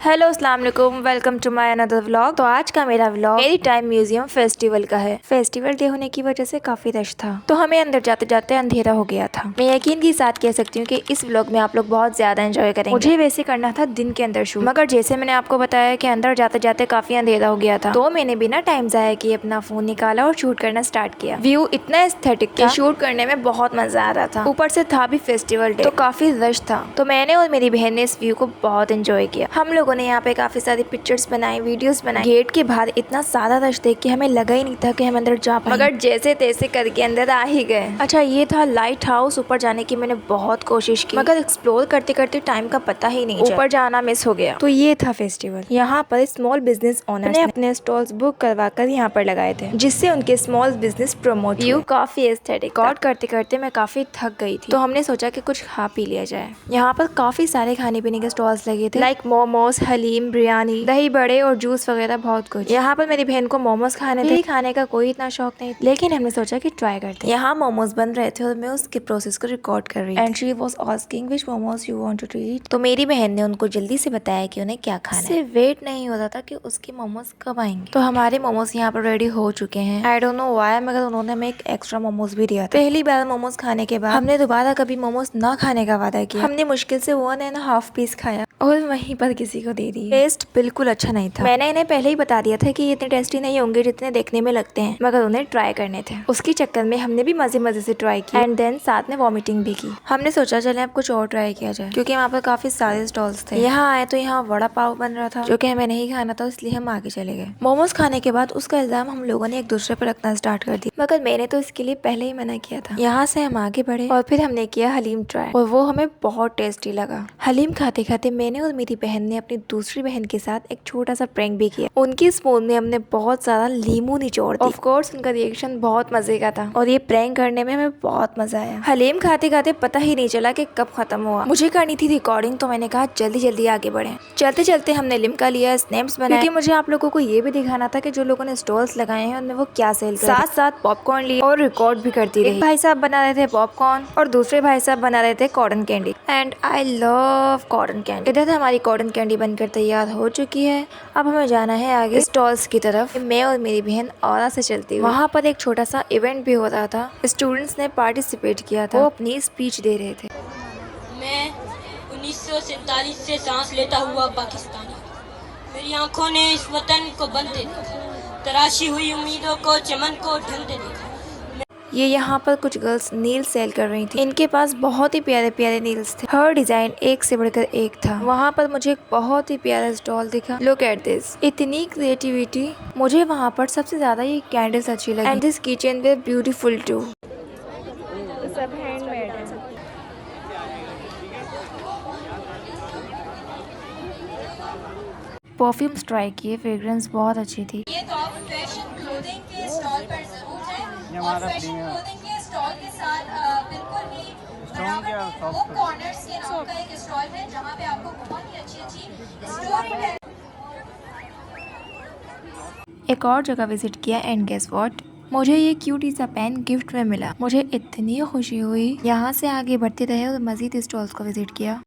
Hello अस्सलाम वालेकुम, welcome to my another vlog. तो आज का मेरा व्लॉग मेरी टाइम म्यूजियम फेस्टिवल का है। फेस्टिवल डे होने की वजह से काफी रश था, तो हमें अंदर जाते जाते अंधेरा हो गया था। मैं यकीन के साथ कह सकती हूँ कि इस व्लॉग में आप लोग बहुत ज्यादा एंजॉय करेंगे। मुझे वैसे करना था दिन के अंदर शूट, मगर जैसे मैंने आपको बताया कि अंदर जाते जाते काफी अंधेरा हो गया था, तो मैंने बिना टाइम जाया किए अपना फोन निकाला और शूट करना स्टार्ट किया। व्यू इतना एस्थेटिक था, शूट करने में बहुत मजा आ रहा था। ऊपर से था भी फेस्टिवल डे, तो काफी रश था। तो मैंने और मेरी बहन ने इस व्यू को बहुत एंजॉय किया। हम लोगों ने यहाँ पे काफी सारी पिक्चर्स बनाई, वीडियोस बनाई। गेट के बाहर इतना सारा रश देख के हमें लगा ही नहीं था कि हम अंदर जा पाएंगे, मगर जैसे तैसे करके अंदर आ ही गए। अच्छा, ये था लाइट हाउस। ऊपर जाने की मैंने बहुत कोशिश की, मगर एक्सप्लोर करते करते टाइम का पता ही नहीं, ऊपर जाना मिस हो गया। तो ये था फेस्टिवल। यहाँ पर स्मॉल बिजनेस ओनर ने अपने स्टॉल्स बुक करवा कर यहाँ पर लगाए थे, जिससे उनके स्मॉल बिजनेस प्रमोट हुए। काफी एस्थेटिक। रिकॉर्ड करते करते मैं काफी थक गई थी, तो हमने सोचा कि कुछ खा पी लिया जाए। यहाँ पर काफी सारे खाने पीने के स्टॉल्स लगे थे, लाइक मोमोज, हलीम, बिरयानी, दही बड़े और जूस वगैरह बहुत कुछ। यहाँ पर मेरी बहन को मोमोज खाने थे। खाने का कोई इतना शौक नहीं, लेकिन हमने सोचा कि ट्राई करते हैं। यहाँ मोमोज बन रहे थे और मैं उसके प्रोसेस को रिकॉर्ड कर रही थी। And she was asking which momos you want to eat. तो मेरी बहन ने उनको जल्दी से बताया कि उन्हें क्या खाना है। सिर्फ वेट नहीं होता था कि उसके मोमोज कब आएंगे। तो हमारे मोमोज यहाँ पर रेडी हो चुके हैं। आई डोंट नो व्हाई, मगर उन्होंने हमें एक एक्स्ट्रा मोमोज भी दिया था। पहली बार मोमोज खाने के बाद हमने दोबारा कभी मोमोज ना खाने का वादा किया। हमने मुश्किल से 1.5 पीस खाया और वहीं पर किसी को दे दी। टेस्ट बिल्कुल अच्छा नहीं था। मैंने इन्हें पहले ही बता दिया था कि ये इतने टेस्टी नहीं होंगे जितने देखने में लगते हैं, मगर उन्हें ट्राई करने थे। उसके चक्कर में हमने भी मजे मजे से ट्राई किया एंड देन साथ में वॉमिटिंग भी की। हमने सोचा चले अब कुछ और ट्राई किया जाए, क्योंकि वहाँ पर काफी सारे स्टॉल्स थे। यहाँ आए तो यहाँ वड़ा पाव बन रहा था, जो कि हमें नहीं खाना था, इसलिए हम आगे चले गए। मोमोज खाने के बाद उसका इल्जाम हम लोगों ने एक दूसरे पर रखना स्टार्ट कर दिया, मगर मैंने तो इसके लिए पहले ही मना किया था। यहाँ से हम आगे बढ़े और फिर हमने किया हलीम ट्राई, और वो हमें बहुत टेस्टी लगा। हलीम खाते खाते मैंने और मेरी बहन ने अपनी दूसरी बहन के साथ एक छोटा सा प्रैंक भी किया। उनकी स्पून में हमने बहुत सारा लीमू निचोड़ दिया। ऑफ कोर्स उनका रिएक्शन बहुत मजे का था, और ये प्रैंक करने में हमें बहुत मजा आया। हलीम खाते खाते पता ही नहीं चला कि कब खत्म हुआ। मुझे करनी थी रिकॉर्डिंग, तो मैंने कहा जल्दी जल्दी आगे बढ़े। चलते चलते हमने लिम्का लिया, स्नैप्स बनाए, क्योंकि मुझे आप लोगों को ये भी दिखाना था कि जो लोगों ने स्टॉल्स लगाए हैं उनमें वो क्या सेल कर रहे हैं। साथ साथ पॉपकॉर्न लिए और रिकॉर्ड भी करती रही। भाई साहब बना रहे थे पॉपकॉर्न और दूसरे भाई साहब बना रहे थे cotton candy, and I love cotton candy. इधर हमारी कॉटन कैंडी बनकर तैयार हो चुकी है। अब हमें जाना है आगे स्टॉल्स की तरफ। मैं और मेरी बहन औरा से चलती हुई। वहाँ पर एक छोटा सा इवेंट भी हो रहा था। स्टूडेंट्स ने पार्टिसिपेट किया था, वो अपनी स्पीच दे रहे थे। मैं 1947 से सांस लेता हुआ पाकिस्तानी, मेरी आंखों ने इस वतन को बनते देखा, तराशी हुई उम्मीदों को चमन को ढलते देखा। ये यहाँ पर कुछ गर्ल्स नील सेल कर रही थी। इनके पास बहुत ही प्यारे प्यारे नील्स थे। हर डिजाइन एक से बढ़कर एक था। वहाँ पर मुझे एक बहुत ही प्यारा स्टॉल दिखा। लुक एट दिस, इतनी क्रिएटिविटी। मुझे वहाँ पर सबसे ज्यादा ये कैंडल्स अच्छी लगी, and this kitchen ware beautiful too. सब हैंडमेड है। परफ्यूम्स ट्राई किए, फ्रेग्रेंस बहुत अच्छी थी। ये तो आप फैशन क्लोथिंग के स्टॉल पर जरूर हैं, और फैशन क्लोथिंग के स्टॉल के साथ बिल्कुल ही बराबर में वो कॉर्नर्स के नाम का एक स्टॉल है, जहाँ पे आपको बहुत ही अच्छी स्टोरी। एक और जगह विजिट किया, एंड गेस व्हाट, मुझे ये क्यूटी सा पेन गिफ्ट में मिला। मुझे इतनी खुशी हुई। यहाँ से आगे बढ़ते रहे और मजीद स्टॉल्स को विजिट किया।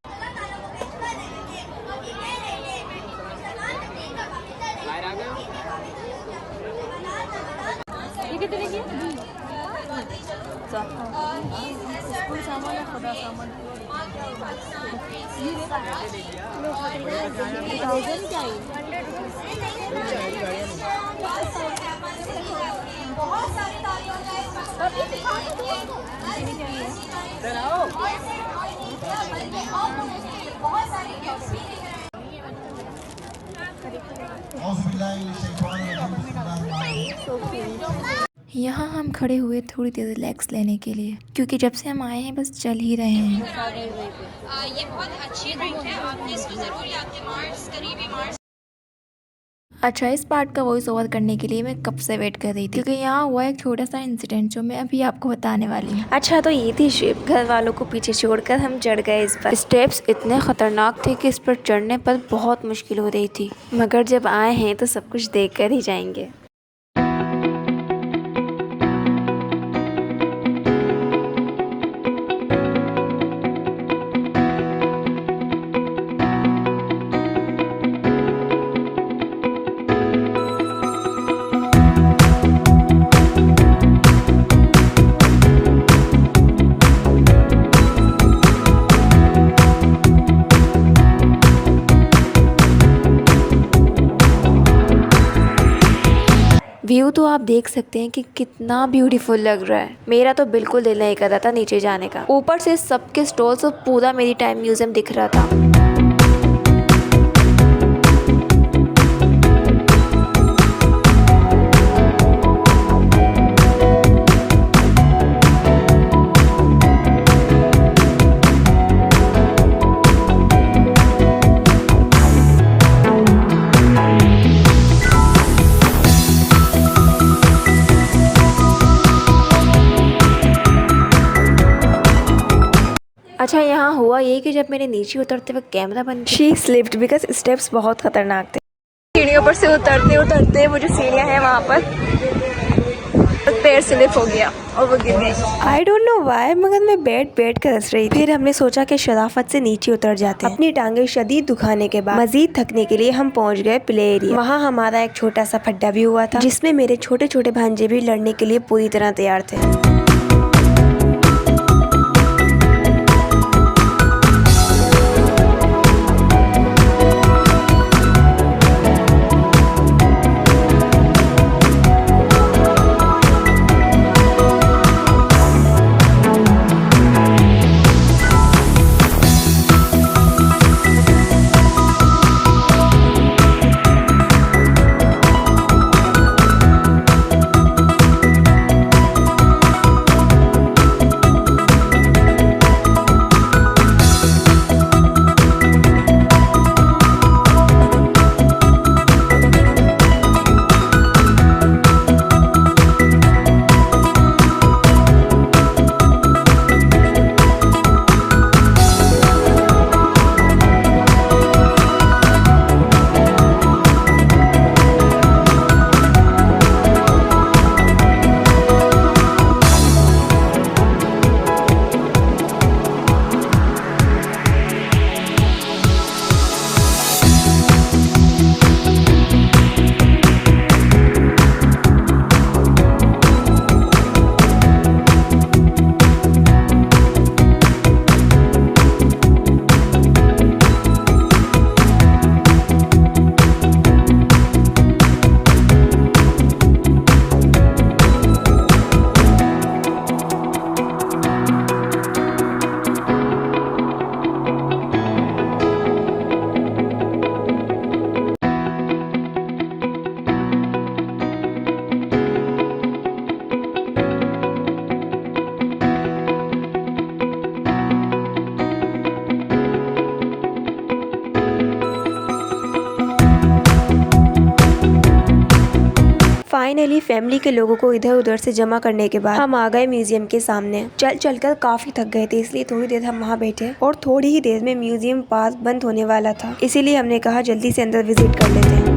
यहाँ हम खड़े हुए थोड़ी देर रिलैक्स लेने के लिए, क्योंकि जब से हम आए हैं बस चल ही रहे हैं। ये बहुत अच्छी ड्रिंक है, आपने इसको जरूर याद के मार्स, करीबी मार्स। अच्छा, इस पार्ट का वॉइस ओवर करने के लिए मैं कब से वेट कर रही थी, क्योंकि यहाँ हुआ एक छोटा सा इंसिडेंट जो मैं अभी आपको बताने वाली हूँ। अच्छा, तो ये थी शिप। घर वालों को पीछे छोड़कर हम चढ़ गए इस पर। स्टेप्स इतने खतरनाक थे कि इस पर चढ़ने पर बहुत मुश्किल हो रही थी, मगर जब आए हैं तो सब कुछ देख कर ही जाएंगे। व्यू तो आप देख सकते हैं कि कितना ब्यूटीफुल लग रहा है। मेरा तो बिल्कुल दिल नहीं कर रहा था नीचे जाने का। ऊपर से सबके स्टॉल्स और पूरा मेरी टाइम म्यूजियम दिख रहा था। अच्छा, यहाँ हुआ ये कि जब मेरे नीचे उतरते वक्त कैमरा बंद, शी स्लिप्ड बिकॉज स्टेप्स बहुत खतरनाक थे। सीढ़ियों पर से उतरते उतरते वो जो सीढ़ियाँ हैं वहाँ पर पैर स्लिप हो गया और वो गिर गई। आई डोंट नो व्हाई, मगर मैं बैठ कर हंस रही थी। फिर हमने सोचा कि शराफत से नीचे उतर जाते हैं। अपनी टांगे शदीद दुखाने के बाद मजीद थकने के लिए हम पहुँच गए प्ले एरिया। वहाँ हमारा एक छोटा सा फड्डा भी हुआ था जिसमें मेरे छोटे छोटे भांजे भी लड़ने के लिए पूरी तरह तैयार थे। फाइनली फैमिली के लोगों को इधर उधर से जमा करने के बाद हम आ गए म्यूजियम के सामने। चल कर काफी थक गए थे, इसलिए थोड़ी देर हम वहाँ बैठे और थोड़ी ही देर में म्यूजियम पास बंद होने वाला था, इसीलिए हमने कहा जल्दी से अंदर विजिट कर लेते हैं।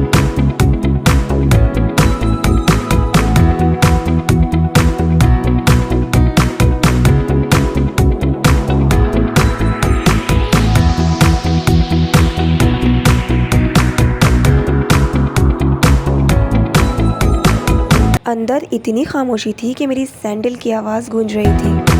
अंदर इतनी खामोशी थी कि मेरी सैंडल की आवाज़ गूंज रही थी।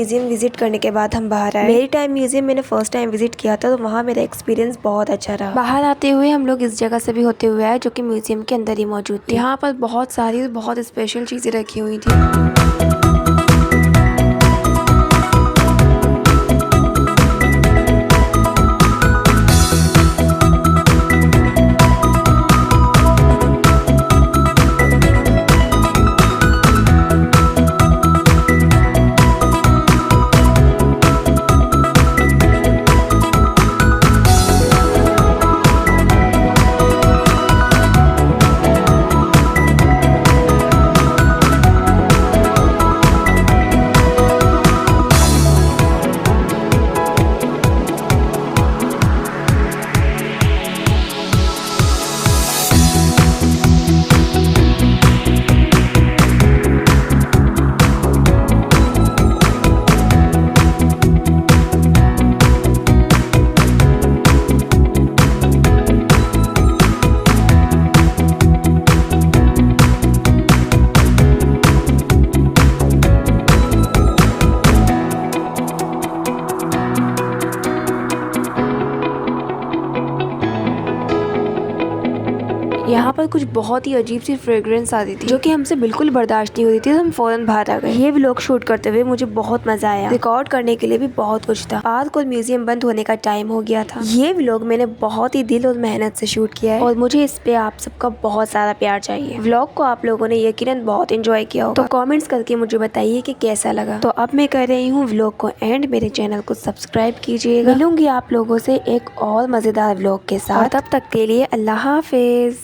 म्यूजियम विजिट करने के बाद हम बाहर आए। मेरी टाइम म्यूजियम मैंने फर्स्ट टाइम विजिट किया था, तो वहाँ मेरा एक्सपीरियंस बहुत अच्छा रहा। बाहर आते हुए हम लोग इस जगह से भी होते हुए आए जो कि म्यूजियम के अंदर ही मौजूद थी। यहाँ पर बहुत सारी बहुत स्पेशल चीजें रखी हुई थी। यहाँ पर कुछ बहुत ही अजीब सी फ्रेग्रेंस आती थी जो कि हमसे बिल्कुल बर्दाश्त नहीं होती थी, तो हम फौरन बाहर आ गए। ये व्लॉग शूट करते हुए मुझे बहुत मजा आया। रिकॉर्ड करने के लिए भी बहुत कुछ था। पार्क और म्यूजियम बंद होने का टाइम हो गया था। ये व्लॉग मैंने बहुत ही दिल और मेहनत से शूट किया है और मुझे इस पे आप सबका बहुत सारा प्यार चाहिए। व्लॉग को आप लोगों ने यकीनन बहुत एंजॉय किया होगा, तो कॉमेंट्स करके मुझे बताइए कि कैसा लगा। तो अब मैं कर रही हूँ व्लॉग को एंड। मेरे चैनल को सब्सक्राइब कीजिएगा। मिलूंगी आप लोगों से एक और मजेदार व्लॉग के साथ। तब तक के लिए अल्लाह हाफिज।